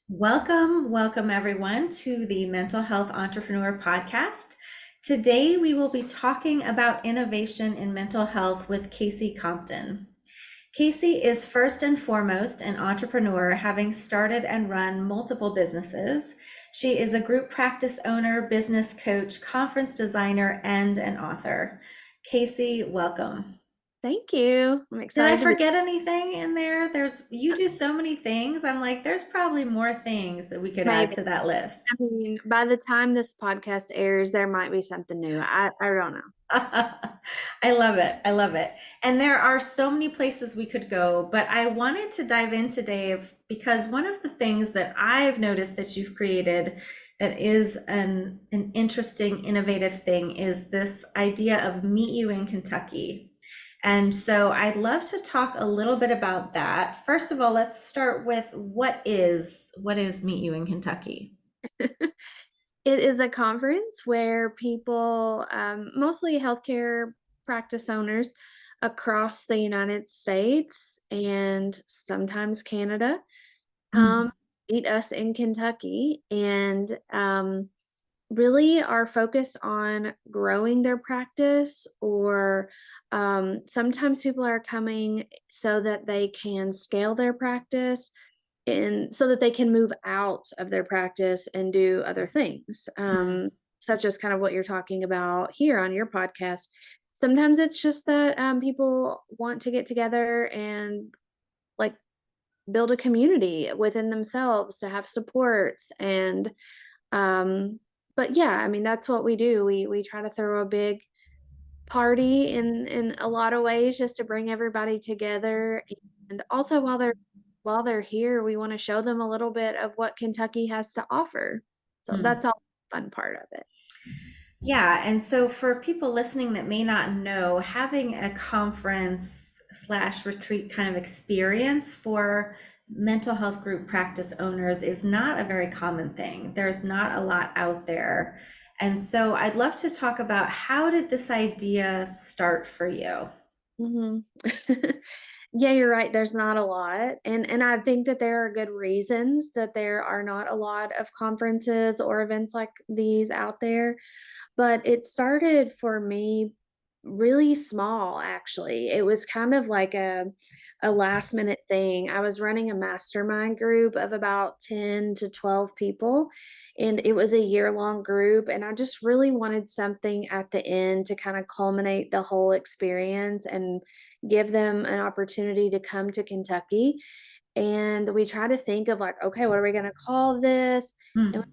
Welcome everyone to the Mental Health Entrepreneur Podcast. Today we will be talking about innovation in mental health with Kasey Compton. Kasey is first and foremost an entrepreneur, having started and run multiple businesses. She is a group practice owner, business coach, conference designer, and an author. Kasey, welcome. Thank you. I'm Did I excited to be. forget anything in there? You do so many things. I'm like, there's probably more things that we could add Maybe. to that I list. mean, by the time this podcast airs, there might be something new. I don't know. I love it. I love it. And there are so many places we could go, but I wanted to dive in today because one of the things that I've noticed that you've created that is an interesting, innovative thing is this idea of Meet You in Kentucky. And so I'd love to talk a little bit about that. First of all, let's start with what is Meet You in Kentucky? It is a conference where people, mostly healthcare practice owners across the United States and sometimes Canada, Mm, meet us in Kentucky and really are focused on growing their practice, or sometimes people are coming so that they can scale their practice and so that they can move out of their practice and do other things, mm, such as kind of what you're talking about here on your podcast. Sometimes it's just that people want to get together and like build a community within themselves to have supports and um, but yeah, I mean, that's what we do. We try to throw a big party in a lot of ways just to bring everybody together. And also while they're here, we want to show them a little bit of what Kentucky has to offer. So mm. that's all the fun part of it. Yeah, and so for people listening that may not know, having a conference slash retreat kind of experience for mental health group practice owners is not a very common thing. There's not a lot out there. And so I'd love to talk about, how did this idea start for you? Mhm. Yeah, you're right. There's not a lot. And I think that there are good reasons that there are not a lot of conferences or events like these out there. But it started for me really small, actually. It was kind of like a last minute thing. I was running a mastermind group of about 10 to 12 people, and it was a year-long group, and I just really wanted something at the end to kind of culminate the whole experience and give them an opportunity to come to Kentucky. And we try to think of like, okay, what are we going to call this? And Mm,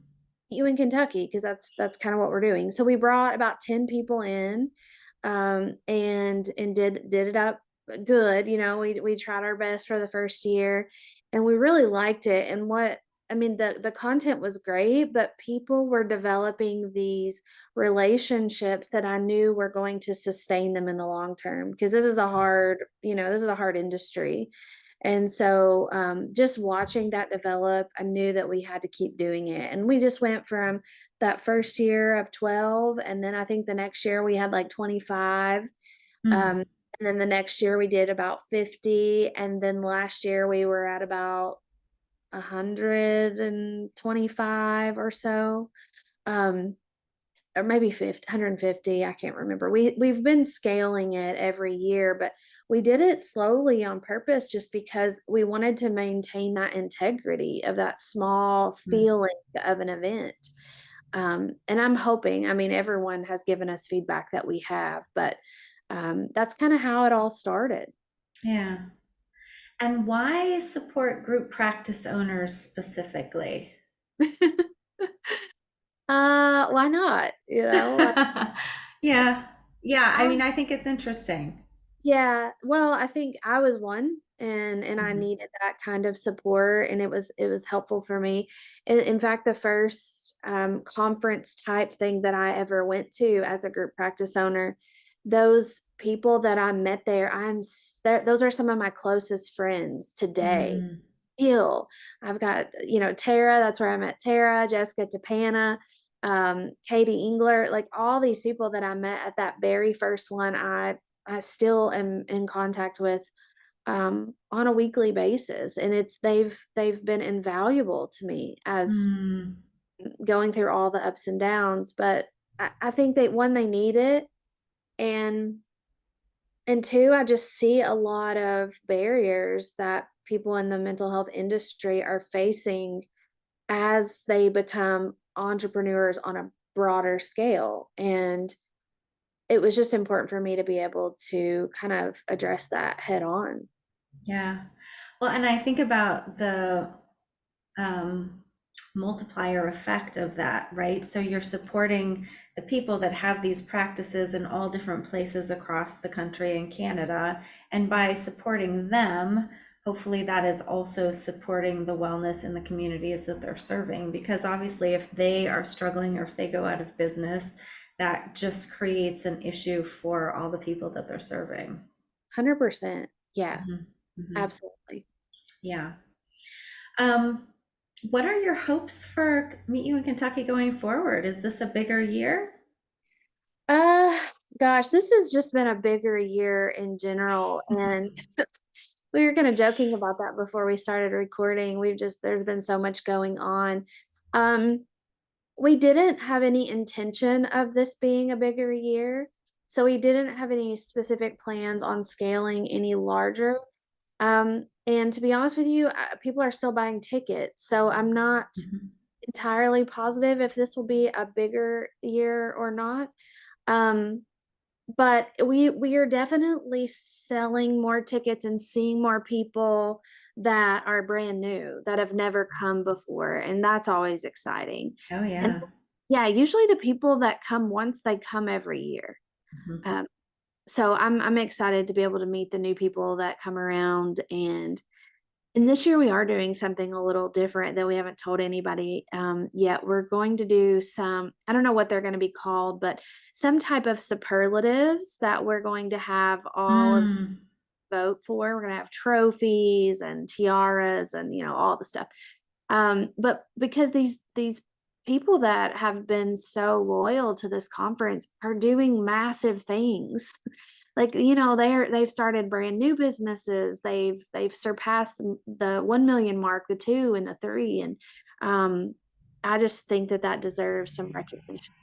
you in Kentucky, because that's kind of what we're doing. So we brought about 10 people in, and did it up good. We tried our best for the first year, and we really liked it. And what I mean, the content was great, but people were developing these relationships that I knew were going to sustain them in the long term, because this is a hard industry. And so, just watching that develop, I knew that we had to keep doing it. And we just went from that first year of 12. And then I think the next year we had like 25. mm. And then the next year we did about 50. And then last year we were at about 125 or so. Um, or maybe 50, 150, I can't remember. We've been scaling it every year, but we did it slowly on purpose just because we wanted to maintain that integrity of that small Mm. feeling of an event. And I'm hoping, I mean, everyone has given us feedback that we have, but that's kind of how it all started. Yeah. And why support group practice owners specifically? Why not? Yeah. Yeah. I I mean, I think it's interesting. Yeah, well, I think I was one, and I Mhm. needed that kind of support, and it was helpful for me. In fact, the first conference type thing that I ever went to as a group practice owner, those people that I met there, those are some of my closest friends today. Mm. Still, I've got, Tara, that's where I met Tara, Jessica Tapana, Katie Engler, like all these people that I met at that very first one, I still am in contact with on a weekly basis, and they've been invaluable to me as Mm, going through all the ups and downs. But I think that one, they need it, and two, I just see a lot of barriers that people in the mental health industry are facing as they become entrepreneurs on a broader scale. And it was just important for me to be able to kind of address that head on. yeah. Well, and I think about the um, multiplier effect of that, right? So you're supporting the people that have these practices in all different places across the country and Canada. And by supporting them, hopefully that is also supporting the wellness in the communities that they're serving. Because obviously, if they are struggling or if they go out of business, that just creates an issue for all the people that they're serving. 100%. Yeah, Mhm, mhm. absolutely. Yeah. Um, what are your hopes for Meet You in Kentucky going forward? Is this a bigger year? Uh, Gosh, this has just been a bigger year in general. And we were kind of joking about that before we started recording. There's been so much going on. Um, we didn't have any intention of this being a bigger year. So we didn't have any specific plans on scaling any larger. And to be honest with you, people are still buying tickets. So I'm not Mhm. entirely positive if this will be a bigger year or not. Um, but we are definitely selling more tickets and seeing more people that are brand new, that have never come before, and that's always exciting. Oh, And yeah. yeah, usually the people that come once, they come every year. Mhm. Um, so I'm excited to be able to meet the new people that come around. And this year we are doing something a little different that we haven't told anybody yet. We're going to do some, I don't know what they're going to be called, but some type of superlatives that we're going to have all of Mm. vote for. We're going to have trophies and tiaras and, all the stuff. But because these people that have been so loyal to this conference are doing massive things. Like, they've started brand new businesses. They've surpassed the 1 million mark, the 2 and the 3. And I just think that that deserves some recognition.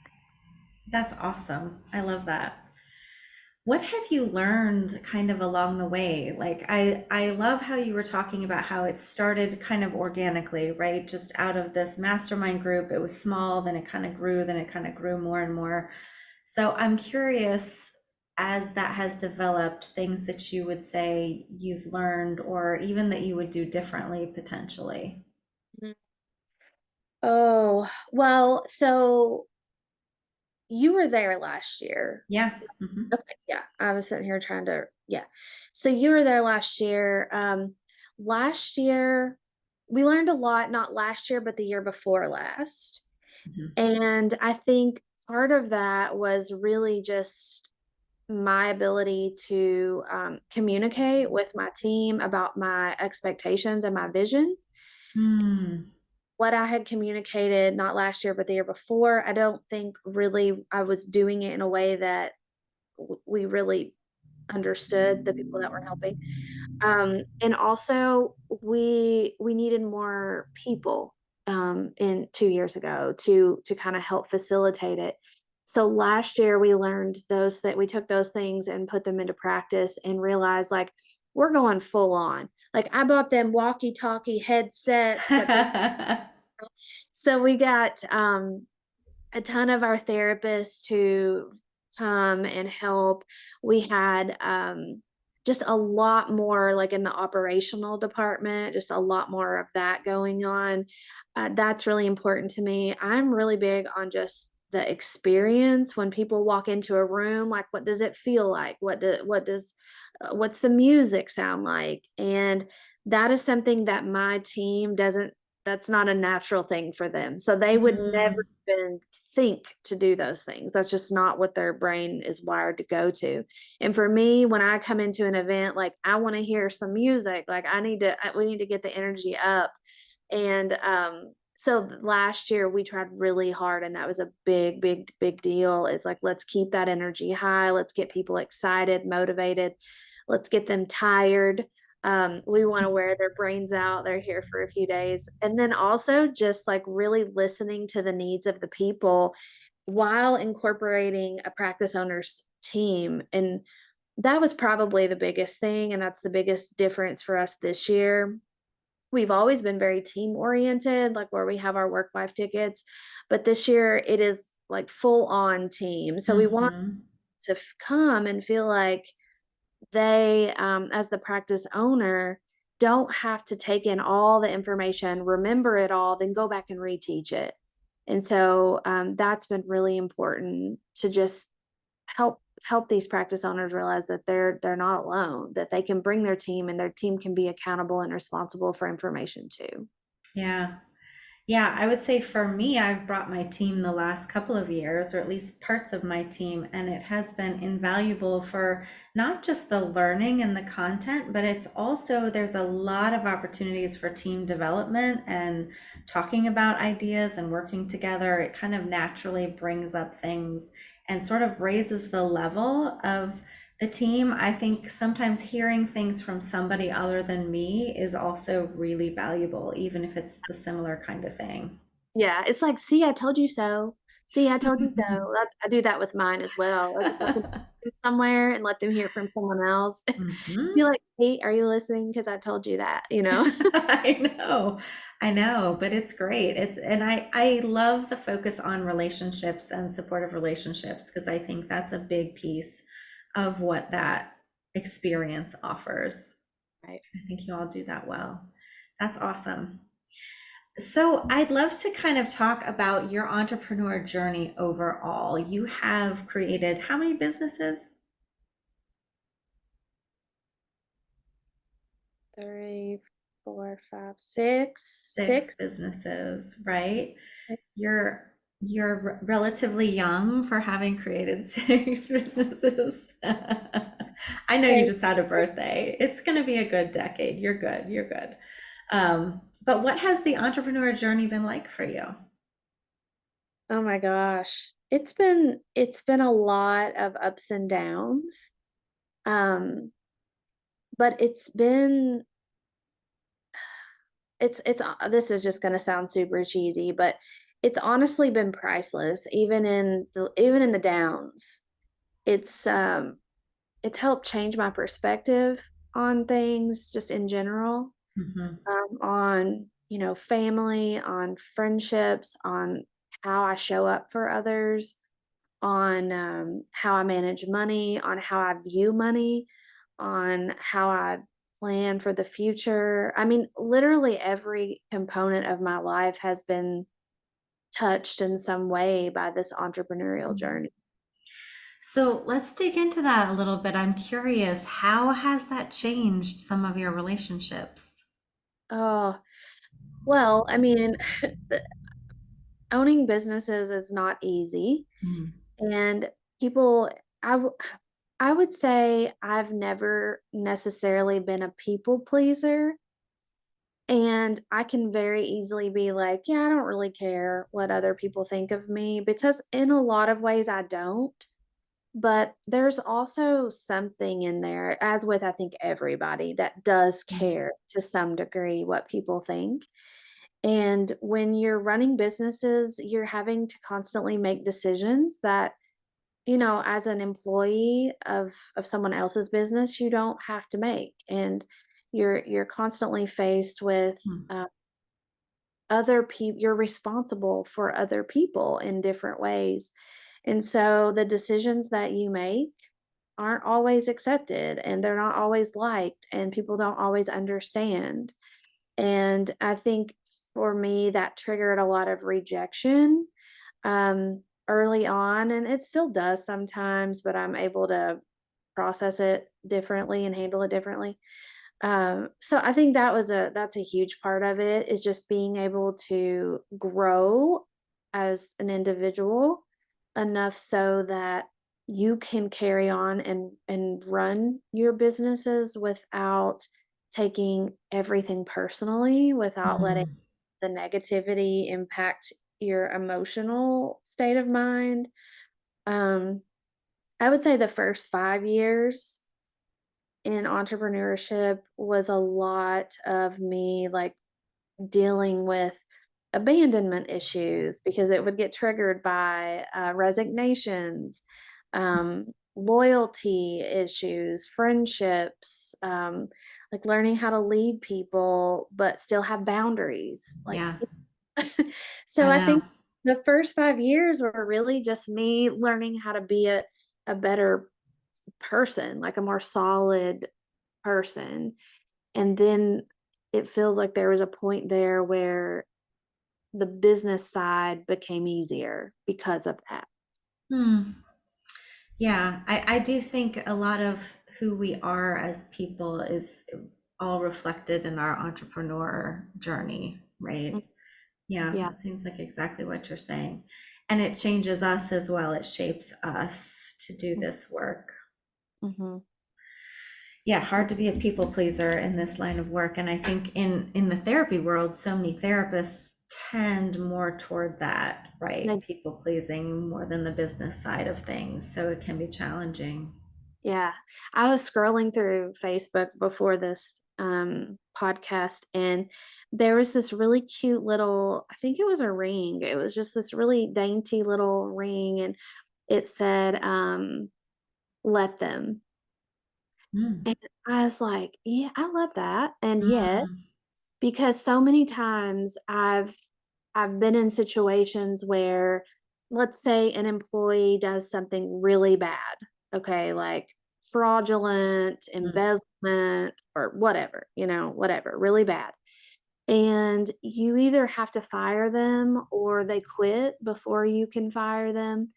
That's awesome. I love that. What have you learned kind of along the way? Like I love how you were talking about how it started kind of organically, right? Just out of this mastermind group. It was small, then it kind of grew, then it kind of grew more and more. So I'm curious, as that has developed, things that you would say you've learned or even that you would do differently potentially. Mhm. Oh, well, so you were there last year. Yeah. Hmm. Okay, yeah. I was sitting here trying to, yeah. So you were there last year. Last year we learned a lot, not last year, but the year before last. Hmm. And I think part of that was really just my ability to communicate with my team about my expectations and my vision. Hmm. What I had communicated, not last year, but the year before, I don't think really I was doing it in a way that we really understood, the people that were helping. And also we needed more people in 2 years ago to kind of help facilitate it. So last year we learned those, that we took those things and put them into practice and realized, like, we're going full on. Like, I bought them walkie-talkie headsets that they, so we got a ton of our therapists to come and help. We had just a lot more, like in the operational department, just a lot more of that going on. That's really important to me. I'm really big on just the experience when people walk into a room. Like, what does it feel like? What's the music sound like? And that is something that my team doesn't, that's not a natural thing for them. So they would never Mm. even think to do those things. That's just not what their brain is wired to go to. And for me, when I come into an event, like, I want to hear some music. Like, we need to get the energy up. And so last year we tried really hard, and that was a big, big, big deal. It's like, let's keep that energy high. Let's get people excited, motivated. Let's get them tired. We want to wear their brains out. They're here for a few days. And then also just like really listening to the needs of the people while incorporating a practice owner's team. And that was probably the biggest thing. And that's the biggest difference for us this year. We've always been very team oriented, like where we have our work life tickets. But this year it is like full on team. So we want Hmm. to come and feel like they, as the practice owner, don't have to take in all the information, remember it all, then go back and reteach it. And so that's been really important to just help these practice owners realize that they're not alone, that they can bring their team and their team can be accountable and responsible for information too. Yeah. Yeah, I would say for me, I've brought my team the last couple of years, or at least parts of my team, and it has been invaluable for not just the learning and the content, but it's also, there's a lot of opportunities for team development and talking about ideas and working together. It kind of naturally brings up things and sort of raises the level of the team. I think sometimes hearing things from somebody other than me is also really valuable, even if it's the similar kind of thing. Yeah, it's like, "See, I told you so. See, I told you so." I do that with mine as well. I just let them go somewhere and let them hear from someone else. Be Hmm. like, "Hey, are you listening? Because I told you that," you know? I know, but it's great. It's and I love the focus on relationships and supportive relationships because I think that's a big piece of what that experience offers. Right. I think you all do that well. That's awesome. So I'd love to kind of talk about your entrepreneur journey overall. You have created how many businesses? 3, 4, 5, 6, Six 6. businesses, right? You're relatively young for having created six businesses. I know you just had a birthday. It's going to be a good decade. You're good. You're good. But what has the entrepreneur journey been like for you? Oh my gosh. It's been a lot of ups and downs. Um, but this is just gonna sound super cheesy, but it's honestly been priceless, even in the downs. It's um it's helped change my perspective on things just in general, Hmm. on, family, on friendships, on how I show up for others, on how I manage money, on how I view money, on how I plan for the future. I mean, literally every component of my life has been touched in some way by this entrepreneurial journey. So let's dig into that a little bit. I'm curious, how has that changed some of your relationships? Oh, well, I mean, the- owning businesses is not easy. Mm. And people, I, w- I would say I've never necessarily been a people pleaser. And I can very easily be like, yeah, I don't really care what other people think of me because in a lot of ways I don't. But there's also something in there, as with I think everybody, that does care to some degree what people think. And when you're running businesses, you're having to constantly make decisions that, as an employee of someone else's business, you don't have to make. And you're constantly faced with Mm. other people. You're responsible for other people in different ways. And so the decisions that you make aren't always accepted and they're not always liked and people don't always understand. And I think for me that triggered a lot of rejection early on, and it still does sometimes, but I'm able to process it differently and handle it differently. So I think that's a huge part of it, is just being able to grow as an individual enough so that you can carry on and run your businesses without taking everything personally, without letting Mm. the negativity impact your emotional state of mind. Um, I would say the first 5 years in entrepreneurship was a lot of me like dealing with abandonment issues because it would get triggered by resignations, loyalty issues, friendships, like learning how to lead people, but still have boundaries. Like, Yeah, so I I know. think the first 5 years were really just me learning how to be a better person, like a more solid person. And then it feels like there was a point there where the business side became easier because of that. Hmm. Yeah, I do think a lot of who we are as people is all reflected in our entrepreneur journey, Mm, right? Yeah, yeah. that seems like exactly what you're saying. And it changes us as well. It shapes us to do this work. Mhm. Yeah, hard to be a people pleaser in this line of work. And I think in the therapy world, so many therapists tend more toward that, right? Like, People pleasing more than the business side of things. So it can be challenging. yeah. I was scrolling through Facebook before this podcast, and there was this really cute little, I think it was a ring. It was just this really dainty little ring, and it said let them. Mm, And I was like, yeah, I love that. And yet, mm, because so many times I've been in situations where, let's say an employee does something really bad, okay, like fraudulent, mm, embezzlement, or whatever, whatever, really bad. And you either have to fire them or they quit before you can fire them.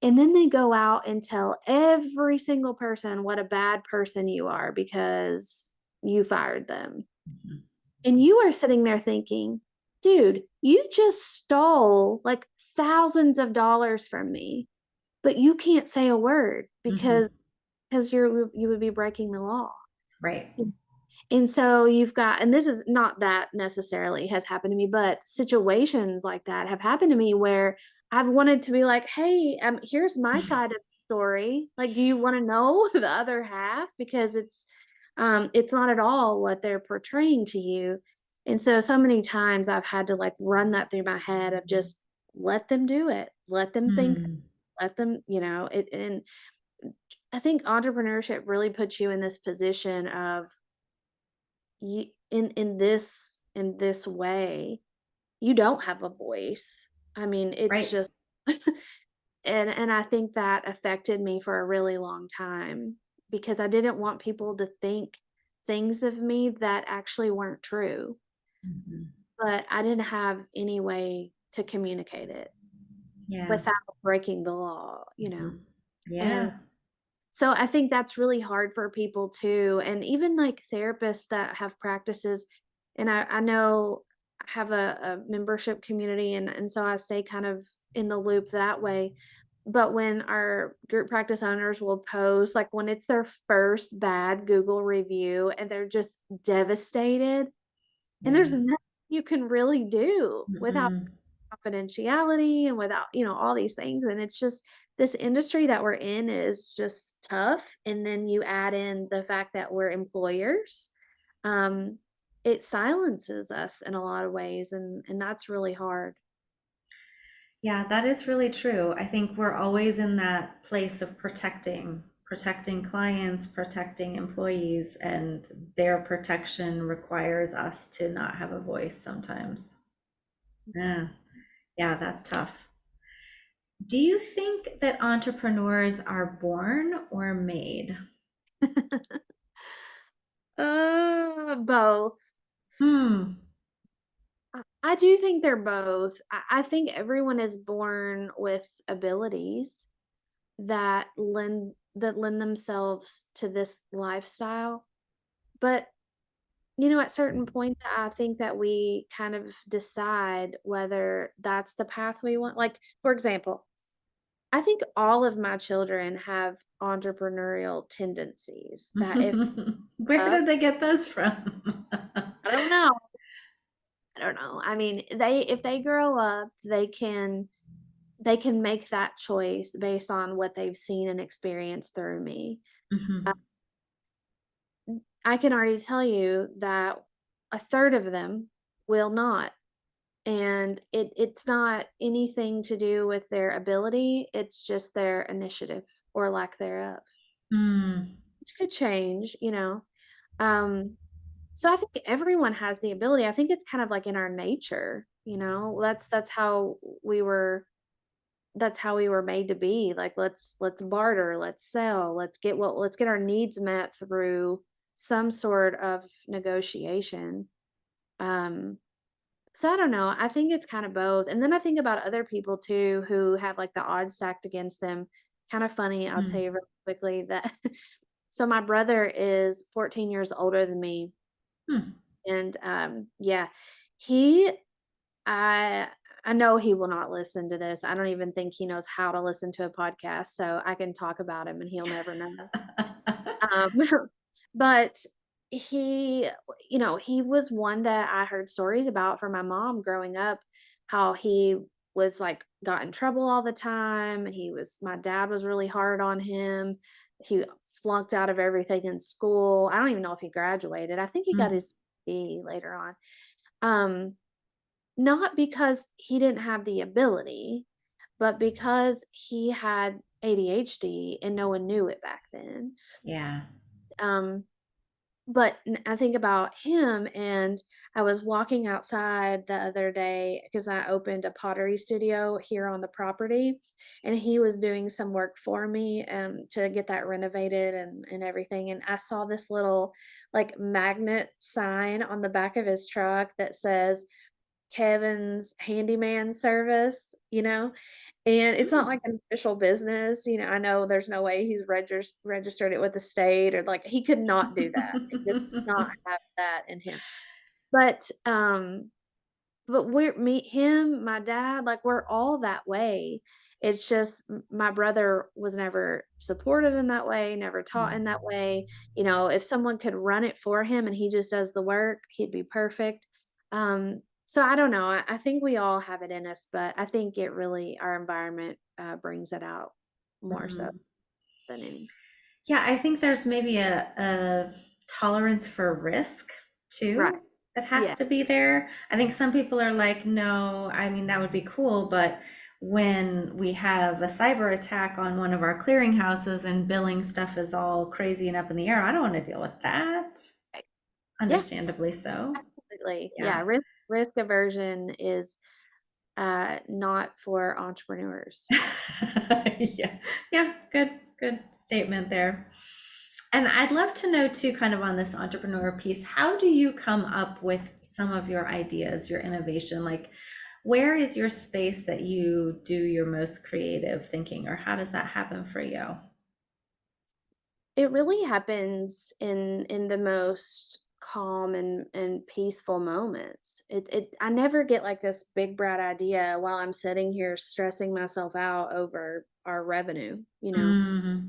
And then they go out and tell every single person what a bad person you are because you fired them. mhm, And you are sitting there thinking, dude, you just stole like thousands of dollars from me, but you can't say a word mhm. because you would be breaking the law. Right. And so you've got, and this is not that necessarily has happened to me, but situations like that have happened to me where I've wanted to be like, hey, here's my side of the story. Like, do you want to know the other half? Because it's not at all what they're portraying to you. And so, so many times I've had to like run that through my head of just let them do it, let them think, Hmm. let them, and I think entrepreneurship really puts you in this position of in this way, you don't have a voice. I mean, it's Right. just and I think that affected me for a really long time because I didn't want people to think things of me that actually weren't true, Mhm. but I didn't have any way to communicate it Yeah. without breaking the law. Mhm. And Yeah. so I think that's really hard for people too. And even like therapists that have practices, and I know I have a membership community, and so I stay kind of in the loop that way. But when our group practice owners will post, like when it's their first bad Google review and they're just devastated, and there's Yeah. nothing you can really do without Mm-mm. confidentiality and without, all these things. And it's just this industry that we're in is just tough. And then you add in the fact that we're employers. Um, it silences us in a lot of ways, and that's really hard. Yeah, that is really true. I think we're always in that place of protecting clients, protecting employees, and their protection requires us to not have a voice sometimes. Yeah. Yeah, that's tough. Do you think that entrepreneurs are born or made? Both. Hmm. I do think they're both. I think everyone is born with abilities that lend themselves to this lifestyle. But at certain points, I think that we kind of decide whether that's the path we want. Like, for example, I think all of my children have entrepreneurial tendencies that if Where up, did they get those from? I don't know. I don't know. I mean, if they grow up, they can make that choice based on what they've seen and experienced through me. Mhm. I can already tell you that a third of them will not. And it's not anything to do with their ability, it's just their initiative or lack thereof, Mm, which could change, you know. Um, so I think everyone has the ability. I think it's kind of like in our nature, you know. That's how we were made to be. Like let's barter, let's sell, let's get our needs met through some sort of negotiation. Um, So I don't know. I think it's kind of both. And then I think about other people too who have like the odds stacked against them. Kind of funny. I'll tell you mm, real quickly that so my brother is 14 years older than me. mm. And yeah, he I I know he will not listen to this. I don't even think he knows how to listen to a podcast. So I can talk about him and he'll never know. Um, but he, he was one that I heard stories about from my mom growing up, how he was like got in trouble all the time. My dad was really hard on him. He flunked out of everything in school. I don't even know if he graduated. I think he got Mm, his B later on. Um, Not because he didn't have the ability, but because he had ADHD and no one knew it back then. yeah. Um, but I think about him, and I was walking outside the other day because I opened a pottery studio here on the property, and he was doing some work for me to get that renovated and everything. And I saw this little like magnet sign on the back of his truck that says Kevin's handyman service, and it's not Mm. like an official business. I know there's no way he's registered it with the state, or like he could not do that. He does not have that in him. But we're me, him, my dad, like we're all that way. It's just my brother was never supported in that way, never taught in that way. If someone could run it for him and he just does the work, he'd be perfect. So I don't know. I think we all have it in us, but I think it really our environment brings it out more so Mm. than any. Yeah, I think there's maybe a tolerance for risk Right. too that has Yeah. to be there. I think some people are like, no, I mean, that would be cool, but when we have a cyber attack on one of our clearinghouses and billing stuff is all crazy and up in the air, I don't want to deal with that. Right. Yeah. Understandably so. Absolutely. Yeah. Yeah. Risk aversion is not for entrepreneurs. Yeah. Yeah. Good statement there. And I'd love to know too, kind of on this entrepreneur piece, how do you come up with some of your ideas, your innovation? Like, where is your space that you do your most creative thinking, or how does that happen for you? It really happens in the most calm and peaceful moments. I never get like this big bright idea while I'm sitting here stressing myself out over our revenue. Hmm.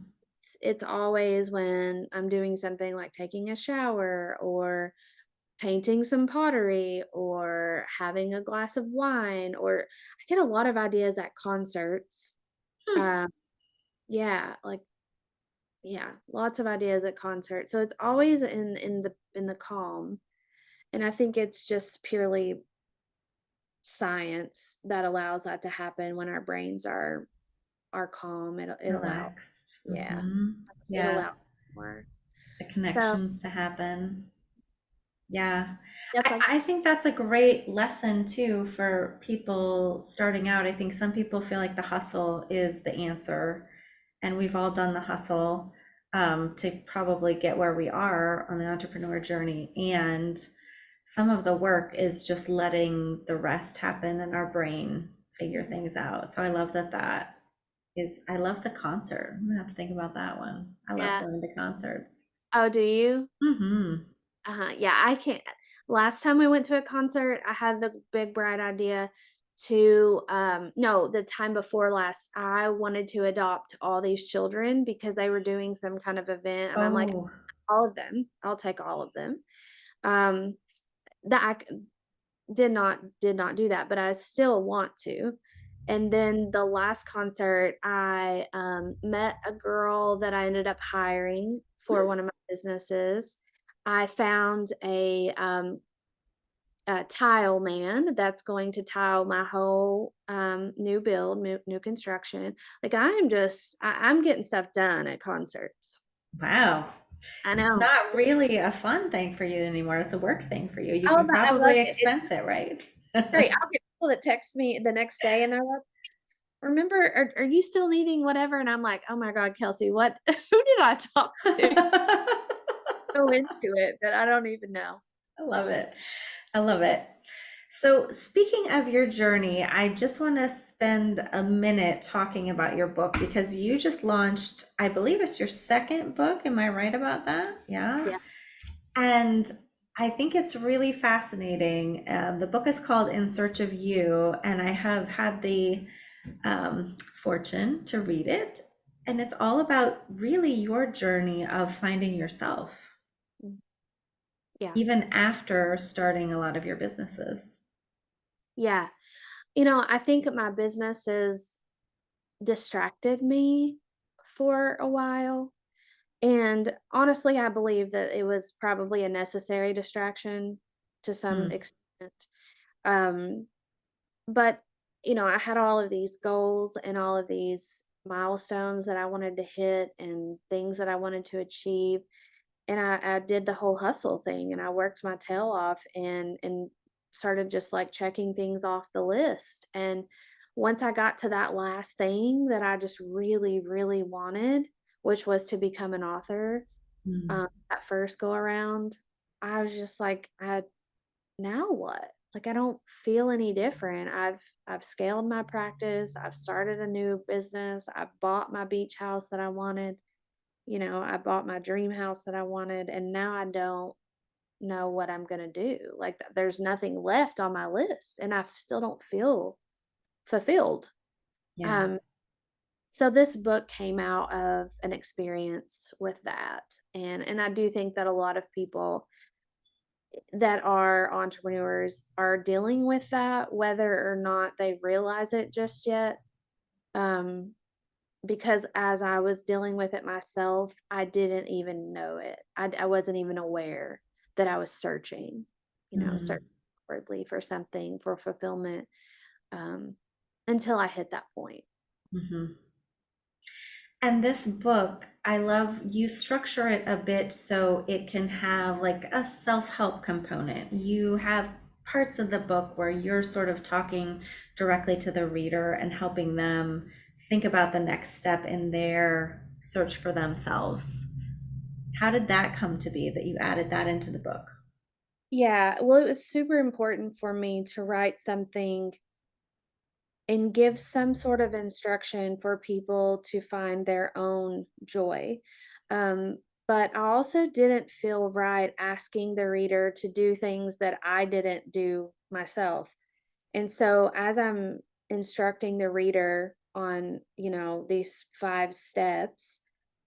It's always when I'm doing something like taking a shower or painting some pottery or having a glass of wine, or I get a lot of ideas at concerts. Um, yeah, like yeah, lots of ideas at concerts. So it's always in the calm. And I think it's just purely science that allows that to happen when our brains are calm. It allows, Relaxed. yeah, it Yeah, allows more. the So connections to happen. Yeah. that's like I think that's a great lesson too for people starting out. I think some people feel like the hustle is the answer, and we've all done the hustle to probably get where we are on the entrepreneur journey. And some of the work is just letting the rest happen and our brain figure things out. So I love I love the concert. I'm gonna have to think about that one. I love yeah. going to concerts. Oh, do you? Hmm. Uh-huh. Yeah, I can't. Last time we went to a concert, I had the big bright idea to no, the time before last, I wanted to adopt all these children because they were doing some kind of event, and I'm like, Oh, all of them. I'll take all of them. Um that did not do that, but I still want to. And then the last concert, I met a girl that I ended up hiring for one of my businesses. I found a tile man that's going to tile my whole new build, new construction. Like I'm getting stuff done at concerts. Wow. I It's know. not really a fun thing for you anymore. It's a work thing for you. You Oh, can but I love probably it. It's expense it, right? great. I'll get people that text me the next day and they're like, remember, are you still needing whatever? And I'm like, oh my God, Kelsey, what, who did I talk to? Go into it that I don't even know. I love it. I love it. So, speaking of your journey, I just want to spend a minute talking about your book because you just launched, I believe it's your second book. Am I right about that? Yeah. Yeah. And I think it's really fascinating. The book is called In Search of You, and I have had the fortune to read it. And it's all about really your journey of finding yourself, Mm, yeah. even after starting a lot of your businesses. Yeah. I think my businesses distracted me for a while. And honestly, I believe that it was probably a necessary distraction to some Mm, extent. Um, but I had all of these goals and all of these milestones that I wanted to hit and things that I wanted to achieve. And I did the whole hustle thing and I worked my tail off and started just like checking things off the list. And once I got to that last thing that I just really, really wanted, which was to become an author, mm, that first go around, I was just like, now what? Like I don't feel any different. I've scaled my practice, I've started a new business, I bought my beach house that I wanted, I bought my dream house that I wanted, and now I don't know what I'm gonna do. Like there's nothing left on my list, and I still don't feel fulfilled. yeah. Um, so this book came out of an experience with that, and I do think that a lot of people that are entrepreneurs are dealing with that, whether or not they realize it just yet. Um, because as I was dealing with it myself, I didn't even know it. I wasn't even aware that I was searching Mm, outwardly for something for fulfillment, um, until I hit that point. mhm. And this book, I love you structure it a bit so it can have like a self-help component. You have parts of the book where you're sort of talking directly to the reader and helping them think about the next step in their search for themselves. How did that come to be that you added that into the book? Yeah, well, it was super important for me to write something and give some sort of instruction for people to find their own joy. Um, but I also didn't feel right asking the reader to do things that I didn't do myself. And so as I'm instructing the reader on, these 5 steps,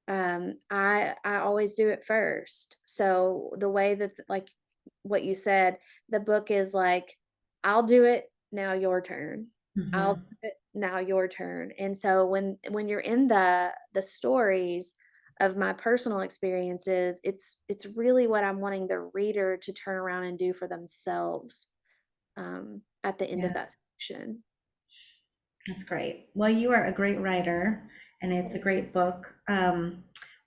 I always do it first. So the way that like what you said, the book is like, I'll do it, now your turn. I'll Hmm. do it, now your turn. And so when you're in the stories of my personal experiences, it's really what I'm wanting the reader to turn around and do for themselves, at the end of Yeah. that section. That's great. Well, you are a great writer, and it's a great book.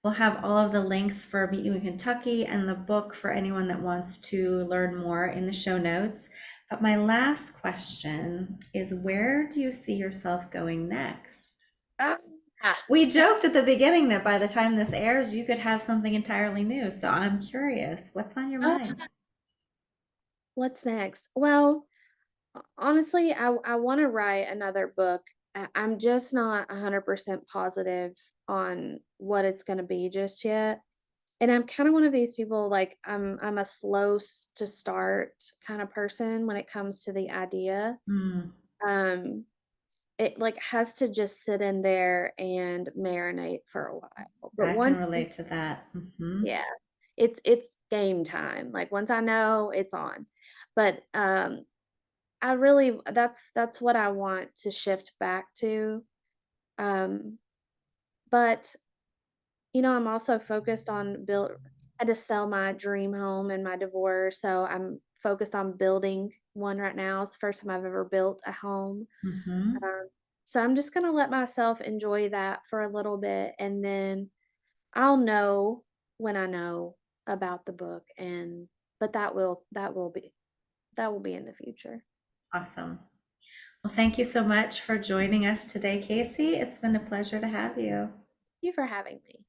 We'll have all of the links for Meet You in Kentucky and the book for anyone that wants to learn more in the show notes. But my last question is, where do you see yourself going next? Ah, We joked at the beginning that by the time this airs, you could have something entirely new. So I'm curious, what's on your ah, mind? what's next? Well, honestly, I want to write another book. I'm just not 100% positive on what it's going to be just yet. And I'm kind of one of these people, like I'm a to start kind of person when it comes to the idea. Hmm, Um it like has to just sit in there and marinate for a while. But I can once, relate to that. yeah, it's game time. Like once I know, it's on. But I really that's what I want to shift back to. Um but I'm also focused on build. had to sell my dream home and my divorce, so I'm focused on building one right now. It's the first time I've ever built a home. Hmm. Um, so I'm just gonna let myself enjoy that for a little bit, and then I'll know when I know about the book, and but that will be in the future. Awesome. Well, thank you so much for joining us today, Kasey. It's been a pleasure to have you. Thank you for having me.